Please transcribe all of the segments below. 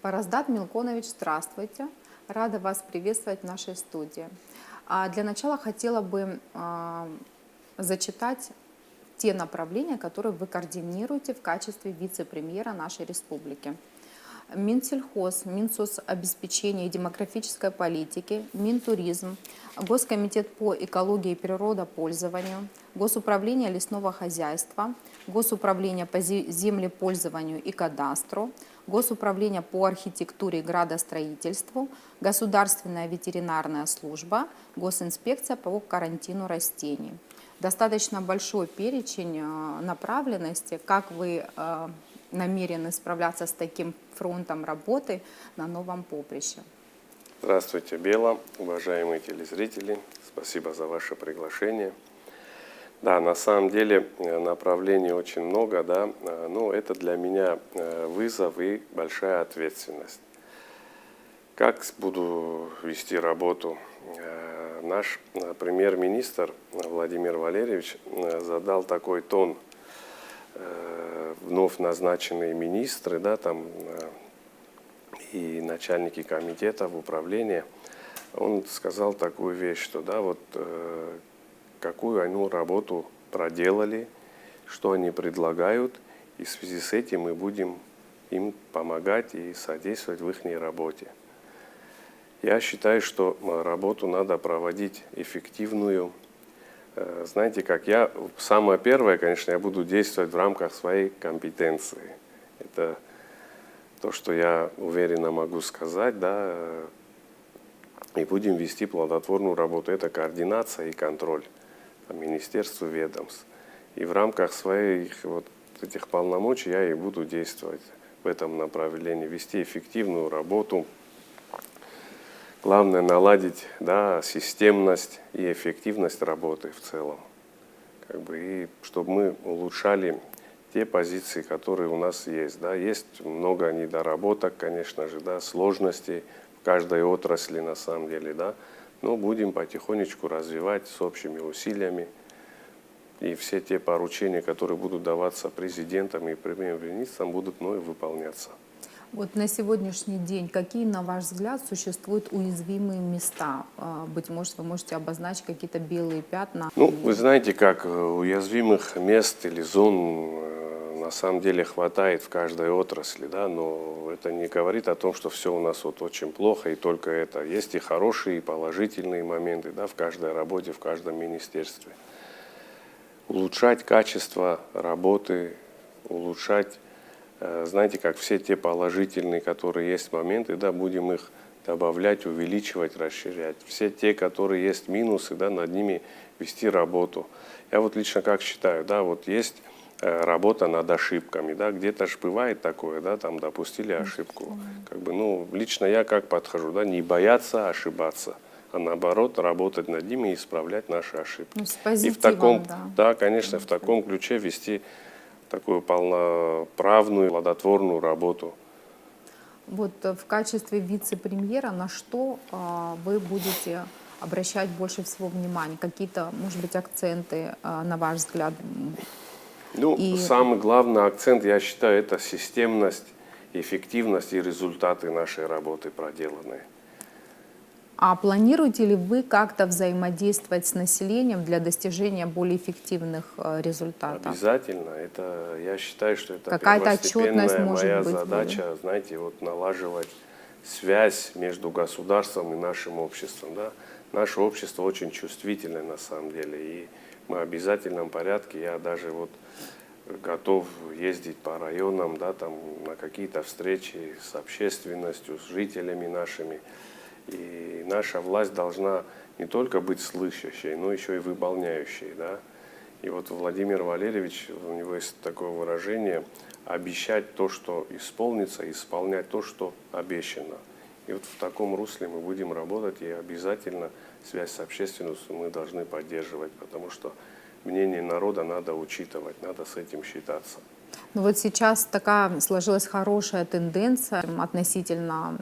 Параздат Милконович, здравствуйте. Рада вас приветствовать в нашей студии. Для начала хотела бы зачитать те направления, которые вы координируете в качестве вице-премьера нашей республики. Минсельхоз, Минсоцобеспечения и демографической политики, Минтуризм, Госкомитет по экологии и природопользованию, Госуправление лесного хозяйства, Госуправление по землепользованию и кадастру, Госуправление по архитектуре и градостроительству, Государственная ветеринарная служба, Госинспекция по карантину растений. Достаточно большой перечень направленностей, как вы намерены справляться с таким фронтом работы на новом поприще. Здравствуйте, Бела, уважаемые телезрители, спасибо за ваше приглашение. Да, на самом деле направлений очень много, да, но это для меня вызов и большая ответственность. Как буду вести работу? Наш премьер-министр Владимир Валерьевич задал такой тон. Вновь назначенные министры, да, там, и начальники комитетов, управления, он сказал такую вещь, что да, вот какую они работу проделали, что они предлагают, и в связи с этим мы будем им помогать и содействовать в их работе. Я считаю, что работу надо проводить эффективную. Знаете, как самое первое, конечно, я буду действовать в рамках своей компетенции. Это то, что я уверенно могу сказать, да, и будем вести плодотворную работу. Это координация и контроль министерств и ведомств. И в рамках своих вот этих полномочий я и буду действовать в этом направлении, вести эффективную работу. Главное наладить, да, системность и эффективность работы в целом. И чтобы мы улучшали те позиции, которые у нас есть. Да. Есть много недоработок, конечно же, да, сложностей в каждой отрасли на самом деле. Да. Но будем потихонечку развивать с общими усилиями. И все те поручения, которые будут даваться президентам и премьер-министрам, будут мною выполняться. Вот на сегодняшний день какие, на ваш взгляд, существуют уязвимые места? Быть может, вы можете обозначить какие-то белые пятна? Ну, вы знаете, как уязвимых мест или зон на самом деле хватает в каждой отрасли, да, но это не говорит о том, что все у нас вот очень плохо и только это. Есть и хорошие, и положительные моменты, да, в каждой работе, в каждом министерстве. Улучшать качество работы, улучшать, знаете, как все те положительные, которые есть моменты, да, будем их добавлять, увеличивать, расширять. Все те, которые есть минусы, да, над ними вести работу. Я вот лично как считаю, да, вот есть работа над ошибками, да, где-то же бывает такое, да, там допустили ошибку. Ну, лично я как подхожу, да, не бояться ошибаться, а наоборот работать над ними и исправлять наши ошибки. Ну, с позитивом, и в таком, да, конечно, в таком ключе вести такую полноправную, плодотворную работу. Вот в качестве вице-премьера на что вы будете обращать больше всего внимания? Какие-то, может быть, акценты, на ваш взгляд? Ну, самый главный акцент, я считаю, это системность, эффективность и результаты нашей работы проделанные. А планируете ли вы как-то взаимодействовать с населением для достижения более эффективных результатов? Обязательно. Это, я считаю, что это первостепенная моя задача, знаете, вот налаживать связь между государством и нашим обществом. Да? Наше общество очень чувствительное на самом деле, и мы в обязательном порядке, я даже вот готов ездить по районам, да, там, на какие-то встречи с общественностью, с жителями нашими. И наша власть должна не только быть слышащей, но еще и выполняющей. Да? И вот Владимир Валерьевич, у него есть такое выражение: обещать то, что исполнится, исполнять то, что обещано. И вот в таком русле мы будем работать, и обязательно связь с общественностью мы должны поддерживать, потому что мнение народа надо учитывать, надо с этим считаться. Ну вот сейчас такая сложилась хорошая тенденция относительно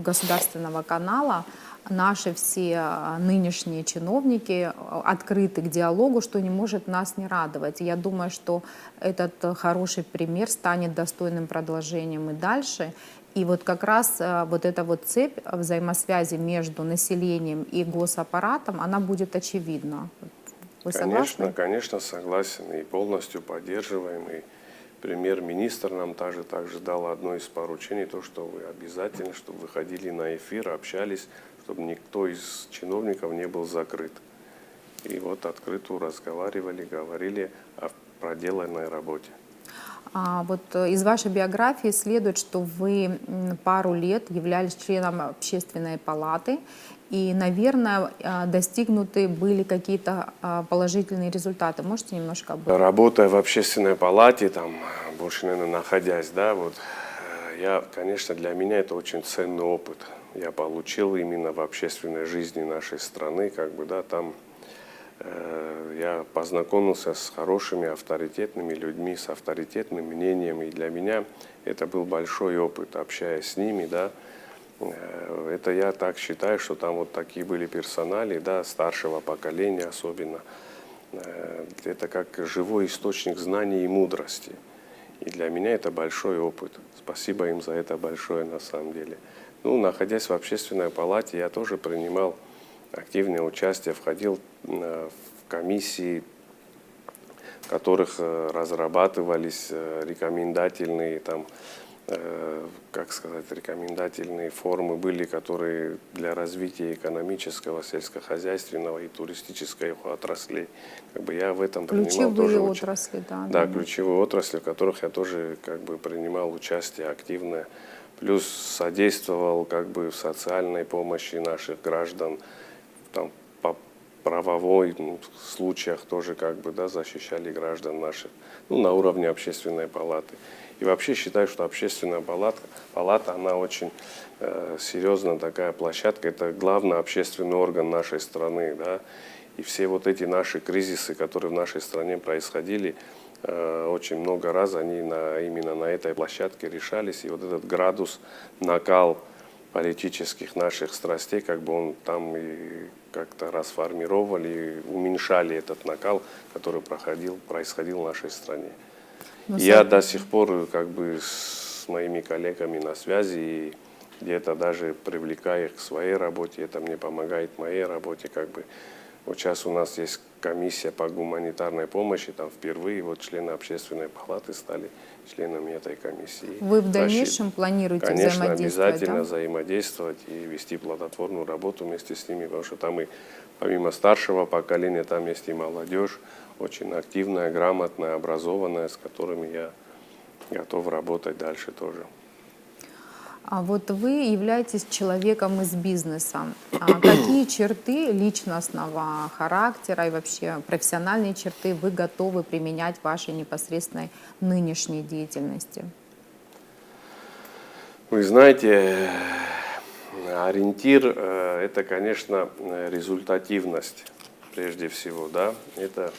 государственного канала. Наши все нынешние чиновники открыты к диалогу, что не может нас не радовать. Я думаю, что этот хороший пример станет достойным продолжением и дальше. И вот как раз вот эта вот цепь взаимосвязи между населением и госаппаратом, она будет очевидна. Вы Конечно, согласны? конечно, согласен и полностью поддерживаем. И премьер-министр нам также дал одно из поручений, то, что вы обязательно, чтобы выходили на эфир, общались, чтобы никто из чиновников не был закрыт. И вот открыто разговаривали, говорили о проделанной работе. Из вашей биографии следует, что вы пару лет являлись членом общественной палаты, и, наверное, достигнуты были какие-то положительные результаты. Можете немножко об этом? Работая в общественной палате, там, больше, наверное, находясь, да, вот, конечно, для меня это очень ценный опыт. Я получил именно в общественной жизни нашей страны, как бы, да, там я познакомился с хорошими, авторитетными людьми, с авторитетным мнением, и для меня это был большой опыт, общаясь с ними, да. Это я так считаю, что там вот такие были персонали, да, старшего поколения особенно. Это как живой источник знаний и мудрости. И для меня это большой опыт. Спасибо им за это большое на самом деле. Ну, находясь в общественной палате, я тоже принимал активное участие, входил в комиссии, в которых разрабатывались рекомендательные там, как сказать, рекомендательные формы были, которые для развития экономического, сельскохозяйственного и туристической отраслей. Как бы я в этом принимал Ключевые тоже отрасли, да. да, ключевые отрасли, в которых я тоже как бы принимал участие активное. Плюс содействовал как бы в социальной помощи наших граждан, там, по правовой случаях тоже как бы, да, защищали граждан наших, ну, на уровне общественной палаты. И вообще считаю, что общественная палата она очень серьезная такая площадка, это главный общественный орган нашей страны, да, и все вот эти наши кризисы, которые в нашей стране происходили, очень много раз они именно на этой площадке решались, и вот этот градус, накал политических наших страстей, как бы он там и как-то расформировали, и уменьшали этот накал, который происходил в нашей стране. Я до сих пор как бы с моими коллегами на связи, и где-то даже привлекаю их к своей работе, это мне помогает в моей работе, как бы. Вот сейчас у нас есть комиссия по гуманитарной помощи, там впервые вот члены общественной палаты стали членами этой комиссии. Вы в дальнейшем планируете Конечно, взаимодействовать, обязательно да? взаимодействовать и вести плодотворную работу вместе с ними, потому что там и помимо старшего поколения, там есть и молодежь, очень активная, грамотная, образованная, с которыми я готов работать дальше тоже. А вот вы являетесь человеком из бизнеса. Какие черты личностного характера и вообще профессиональные черты вы готовы применять в вашей непосредственной нынешней деятельности? Вы знаете, ориентир это, конечно, результативность прежде всего, да, это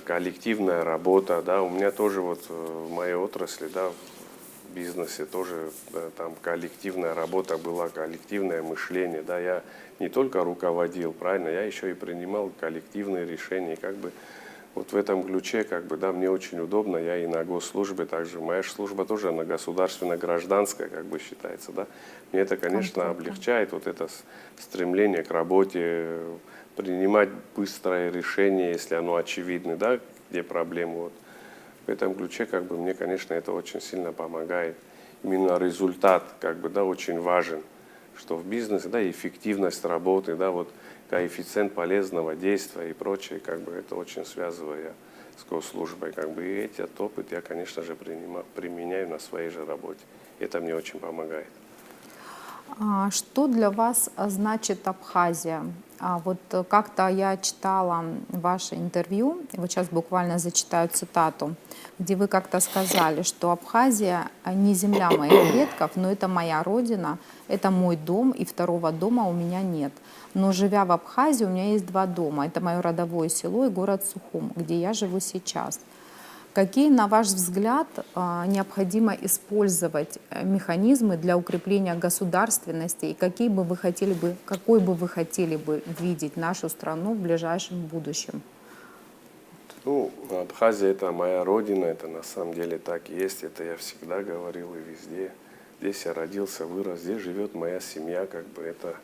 коллективная работа, да, у меня тоже вот в моей отрасли, да, в бизнесе тоже там коллективная работа была, коллективное мышление, да, я не только руководил, правильно, я еще и принимал коллективные решения, как бы вот в этом ключе, как бы, да, мне очень удобно, я и на госслужбе, также моя служба тоже, она государственно-гражданская, как бы считается, да, мне это, конечно, облегчает вот это стремление к работе, принимать быстрое решение, если оно очевидно, да, где проблемы, вот. В этом ключе, как бы, мне, конечно, это очень сильно помогает. Именно результат, как бы, да, очень важен, что в бизнесе, да, эффективность работы, да, вот коэффициент полезного действия и прочее, как бы, это очень связывая с госслужбой, как бы, и этот опыт я, конечно же, применяю на своей же работе. Это мне очень помогает. Что для вас значит Абхазия? Вот как-то я читала ваше интервью, и вот сейчас буквально зачитаю цитату, где вы как-то сказали, что Абхазия не земля моих предков, но это моя родина, это мой дом, и второго дома у меня нет. Но живя в Абхазии, у меня есть два дома. Это мое родовое село и город Сухум, где я живу сейчас. Какие, на ваш взгляд, необходимо использовать механизмы для укрепления государственности и какой бы вы хотели бы видеть нашу страну в ближайшем будущем? Ну, Абхазия это моя родина, это на самом деле так и есть, это я всегда говорил и везде здесь я родился, вырос, здесь живет моя семья, как бы это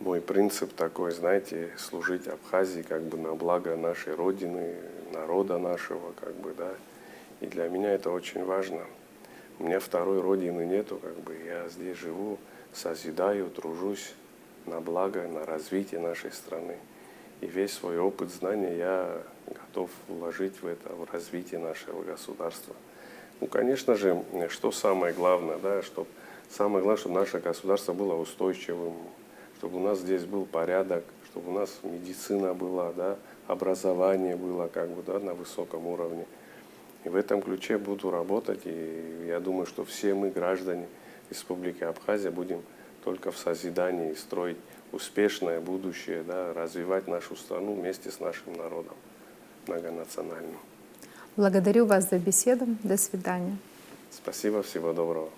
мой принцип такой, знаете, служить Абхазии как бы на благо нашей Родины, народа нашего, как бы, да. И для меня это очень важно. У меня второй родины нету, как бы, я здесь живу, созидаю, тружусь на благо, на развитие нашей страны. И весь свой опыт, знания я готов вложить в это, в развитие нашего государства. Ну, конечно же, что самое главное, да, самое главное, чтобы наше государство было устойчивым, чтобы у нас здесь был порядок, чтобы у нас медицина была, да, образование было как бы, да, на высоком уровне. И в этом ключе буду работать, и я думаю, что все мы, граждане Республики Абхазия, будем только в созидании и строить успешное будущее, да, развивать нашу страну вместе с нашим народом многонациональным. Благодарю вас за беседу. До свидания. Спасибо, всего доброго.